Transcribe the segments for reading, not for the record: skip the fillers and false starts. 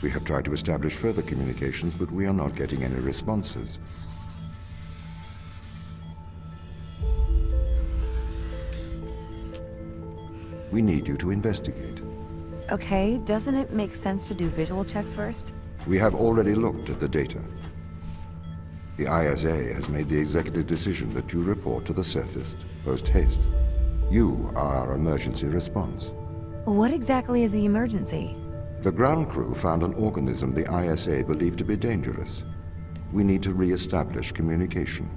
We have tried to establish further communications, but we are not getting any responses. We need you to investigate. Okay, doesn't it make sense to do visual checks first? We have already looked at the data. The ISA has made the executive decision that you report to the surface post-haste. You are our emergency response. What exactly is the emergency? The ground crew found an organism the ISA believed to be dangerous. We need to re-establish communication.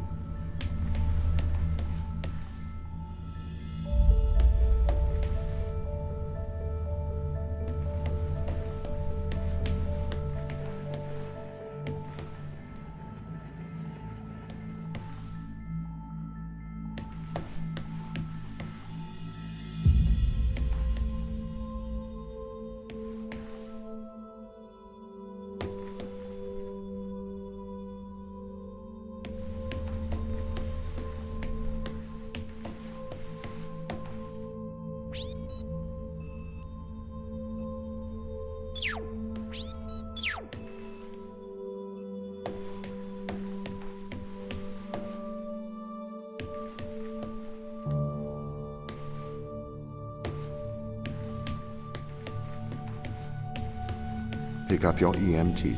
Pick up your EMT.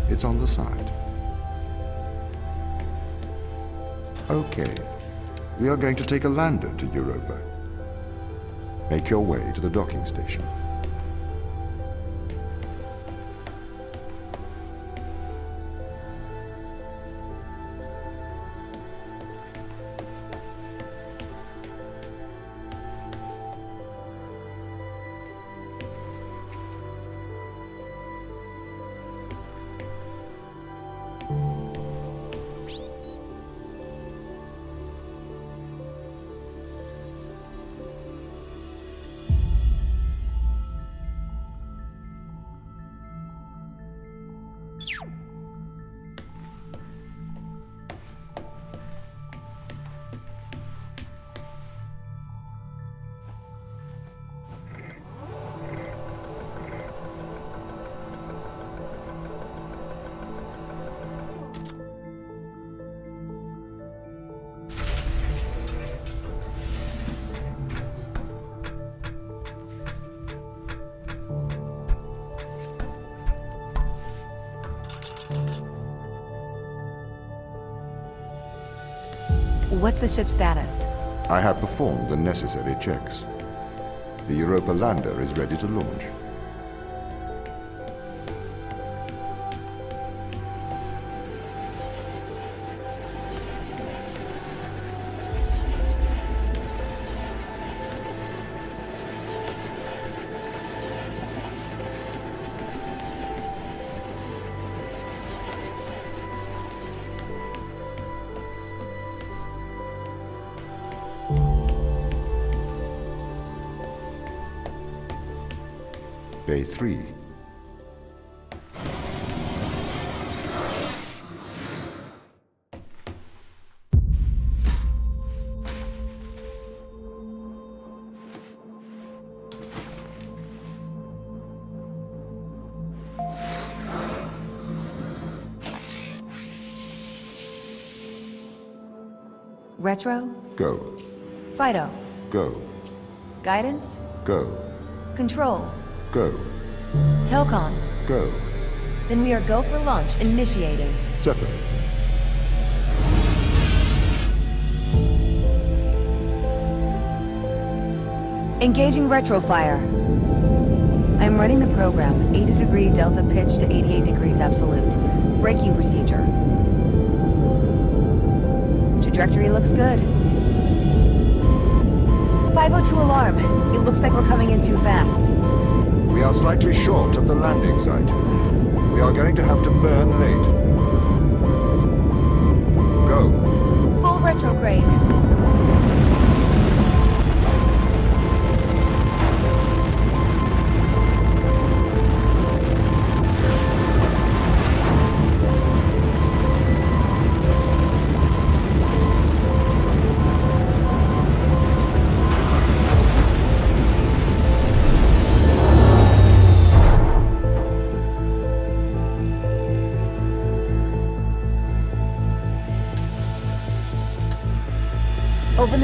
It's on the side. Okay. We are going to take a lander to Europa. Make your way to the docking station. What's the ship's status? I have performed the necessary checks. The Europa lander is ready to launch. Bay 3. Retro? Go. Fido? Go. Guidance? Go. Control? Go. Telcon? Go. Then we are go for launch, initiating. Separate. Engaging retrofire. I'm running the program, 80-degree delta pitch to 88 degrees absolute. Braking procedure. Trajectory looks good. 502 alarm. It looks like we're coming in too fast. We are slightly short of the landing site. We are going to have to burn late. Go. Full retrograde.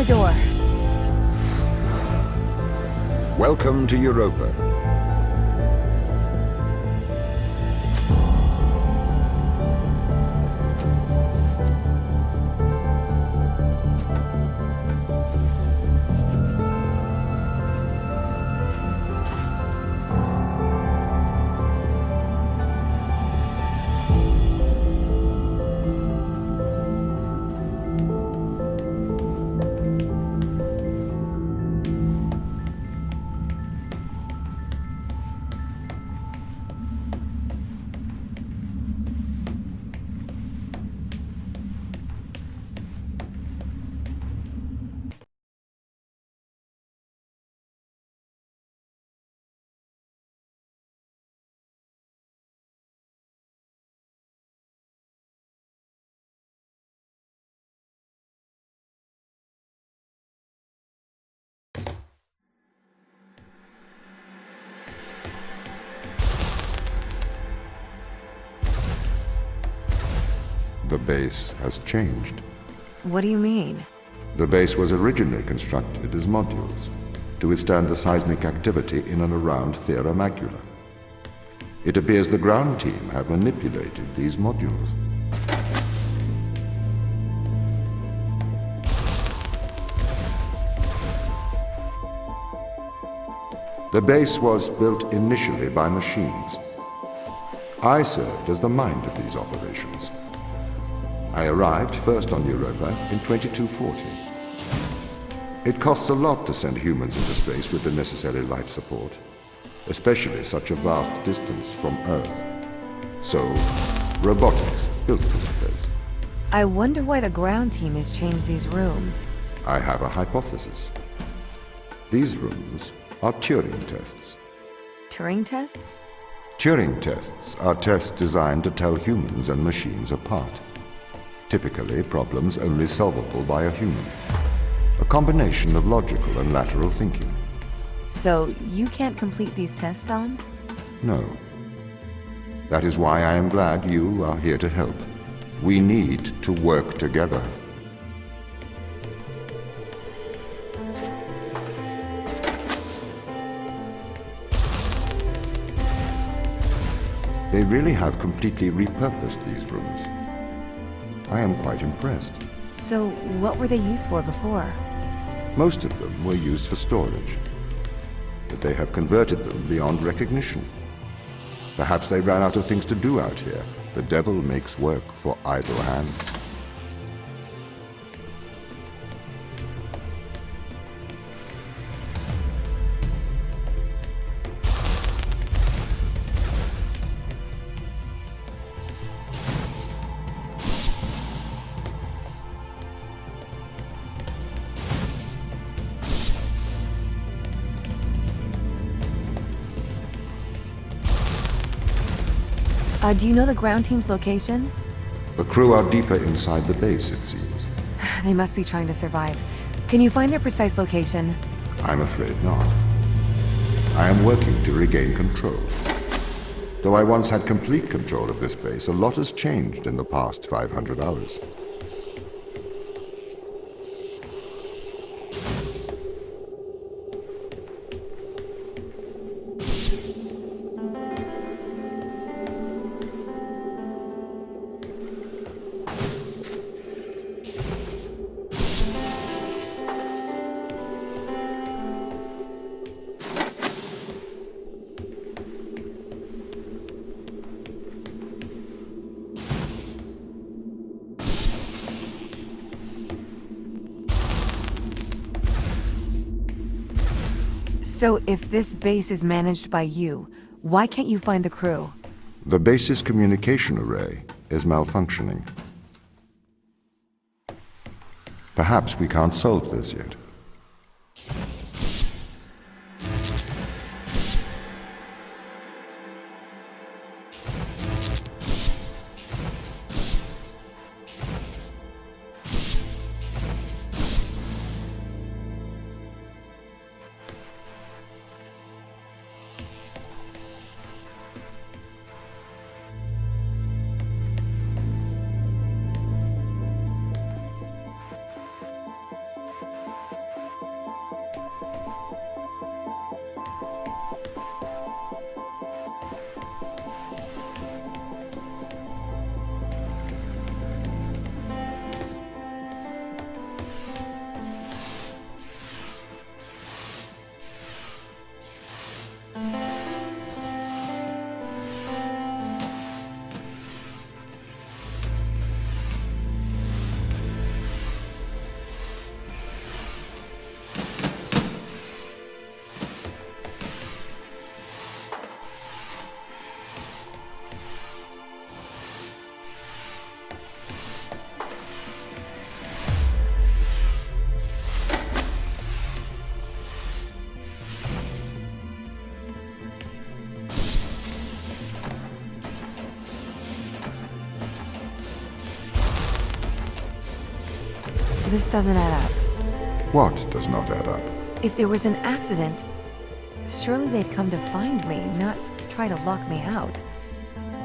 the door. Welcome to Europa. The base has changed. What do you mean? The base was originally constructed as modules to withstand the seismic activity in and around Thera Macula. It appears the ground team have manipulated these modules. The base was built initially by machines. I served as the mind of these operations. I arrived first on Europa in 2240. It costs a lot to send humans into space with the necessary life support, especially such a vast distance from Earth. So, robotics built this place. I wonder why the ground team has changed these rooms. I have a hypothesis. These rooms are Turing tests. Turing tests? Turing tests are tests designed to tell humans and machines apart. Typically, problems only solvable by a human. A combination of logical and lateral thinking. So, you can't complete these tests, Tom? No. That is why I am glad you are here to help. We need to work together. They really have completely repurposed these rooms. I am quite impressed. So, what were they used for before? Most of them were used for storage, but they have converted them beyond recognition. Perhaps they ran out of things to do out here. The devil makes work for idle hands. Do you know the ground team's location? The crew are deeper inside the base, it seems. They must be trying to survive. Can you find their precise location? I'm afraid not. I am working to regain control. Though I once had complete control of this base, a lot has changed in the past 500 hours. So, if this base is managed by you, why can't you find the crew? The base's communication array is malfunctioning. Perhaps we can't solve this yet. This doesn't add up. What does not add up? If there was an accident, surely they'd come to find me, not try to lock me out.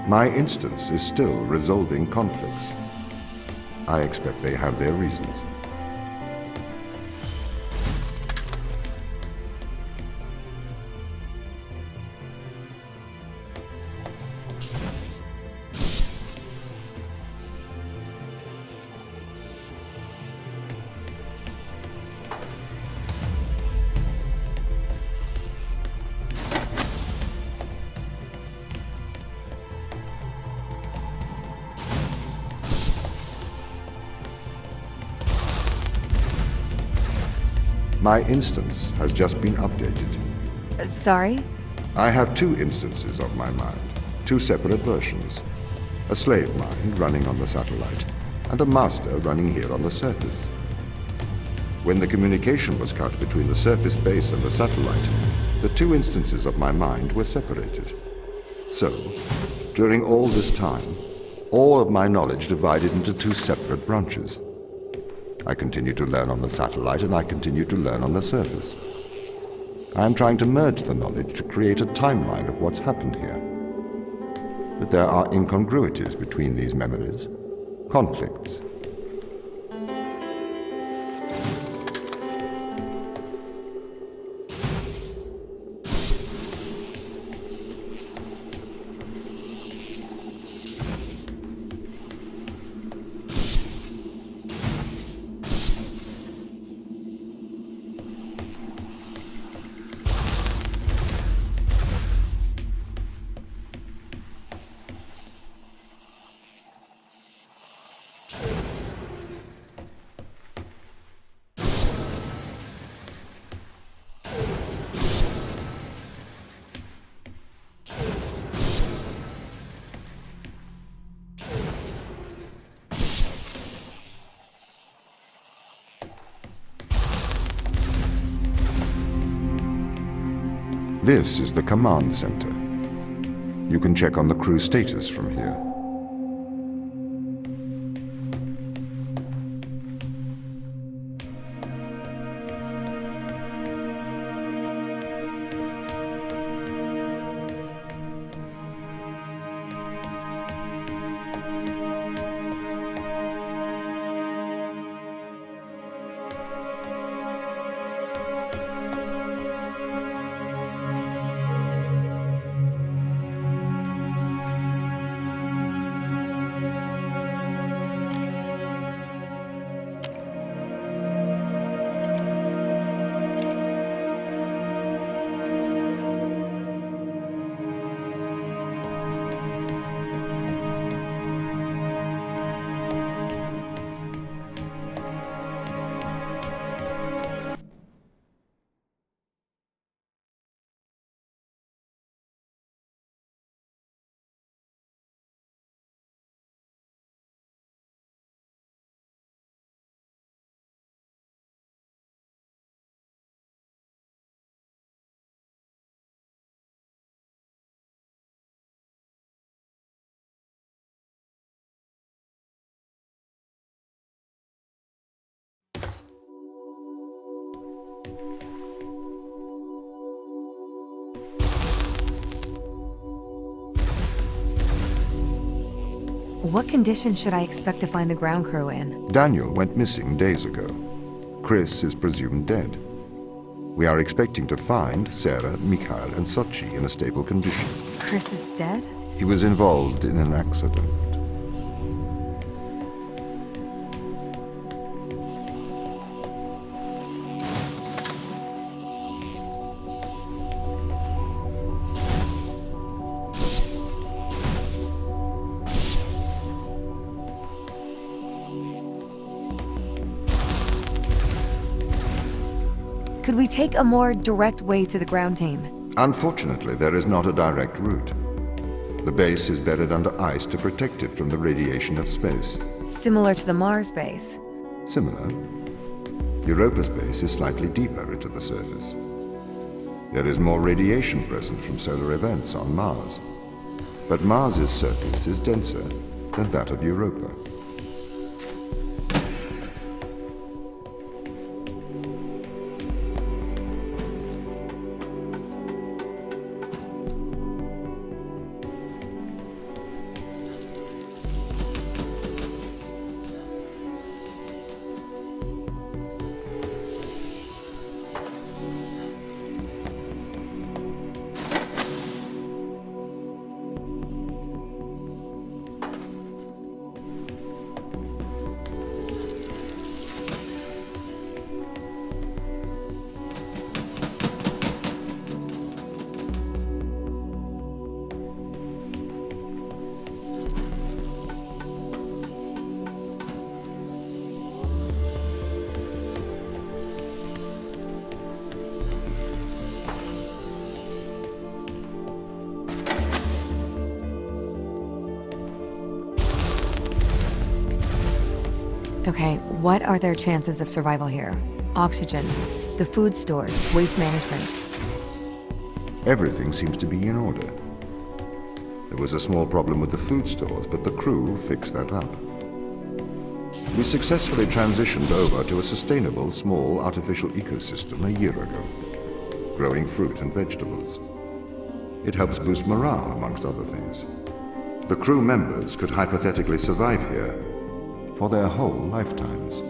My instance is still resolving conflicts. I expect they have their reasons. My instance has just been updated. Sorry? I have two instances of my mind, two separate versions. A slave mind running on the satellite, and a master running here on the surface. When the communication was cut between the surface base and the satellite, the two instances of my mind were separated. So, during all this time, all of my knowledge divided into two separate branches. I continue to learn on the satellite, and I continue to learn on the surface. I am trying to merge the knowledge to create a timeline of what's happened here. But there are incongruities between these memories, conflicts. This is the command center. You can check on the crew status from here. What condition should I expect to find the ground crew in? Daniel went missing days ago. Chris is presumed dead. We are expecting to find Sarah, Mikhail, and Sochi in a stable condition. Chris is dead? He was involved in an accident. Could we take a more direct way to the ground team? Unfortunately, there is not a direct route. The base is buried under ice to protect it from the radiation of space. Similar to the Mars base. Similar. Europa's base is slightly deeper into the surface. There is more radiation present from solar events on Mars. But Mars's surface is denser than that of Europa. Okay, what are their chances of survival here? Oxygen, the food stores, waste management. Everything seems to be in order. There was a small problem with the food stores, but the crew fixed that up. We successfully transitioned over to a sustainable, small, artificial ecosystem a year ago, growing fruit and vegetables. It helps boost morale, amongst other things. The crew members could hypothetically survive here for their whole lifetimes.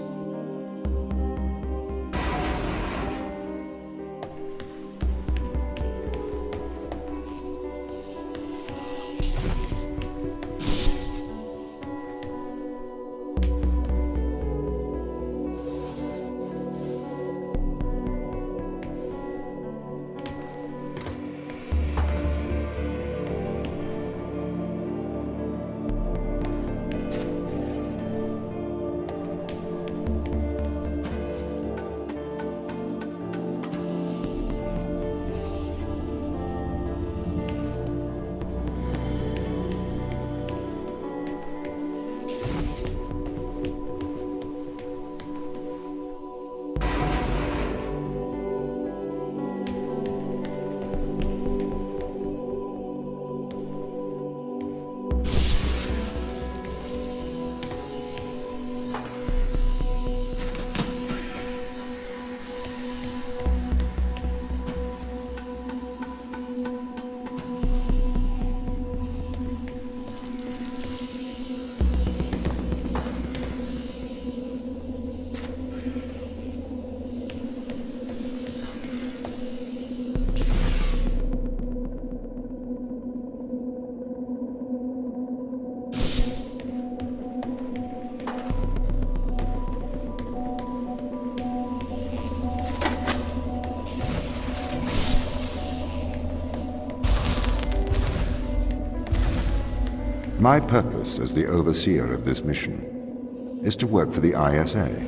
My purpose as the overseer of this mission is to work for the ISA.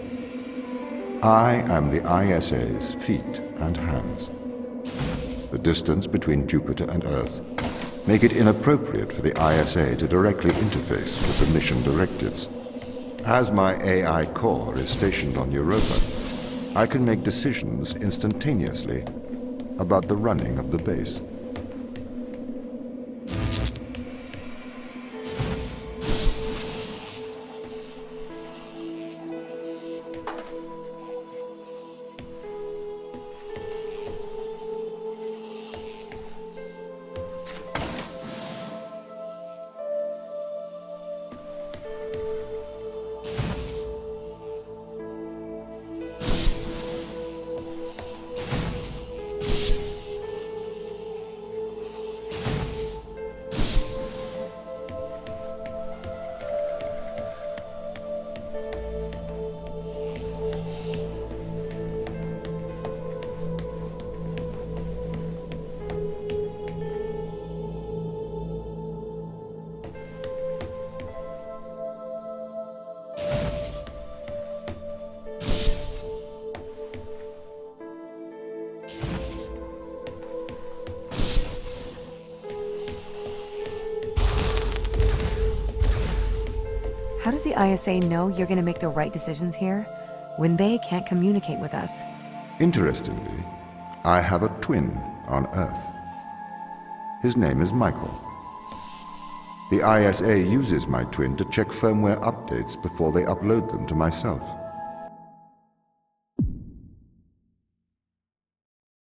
I am the ISA's feet and hands. The distance between Jupiter and Earth make it inappropriate for the ISA to directly interface with the mission directives. As my AI core is stationed on Europa, I can make decisions instantaneously about the running of the base. How does the ISA know you're gonna make the right decisions here when they can't communicate with us? Interestingly, I have a twin on Earth. His name is Michael. The ISA uses my twin to check firmware updates before they upload them to myself.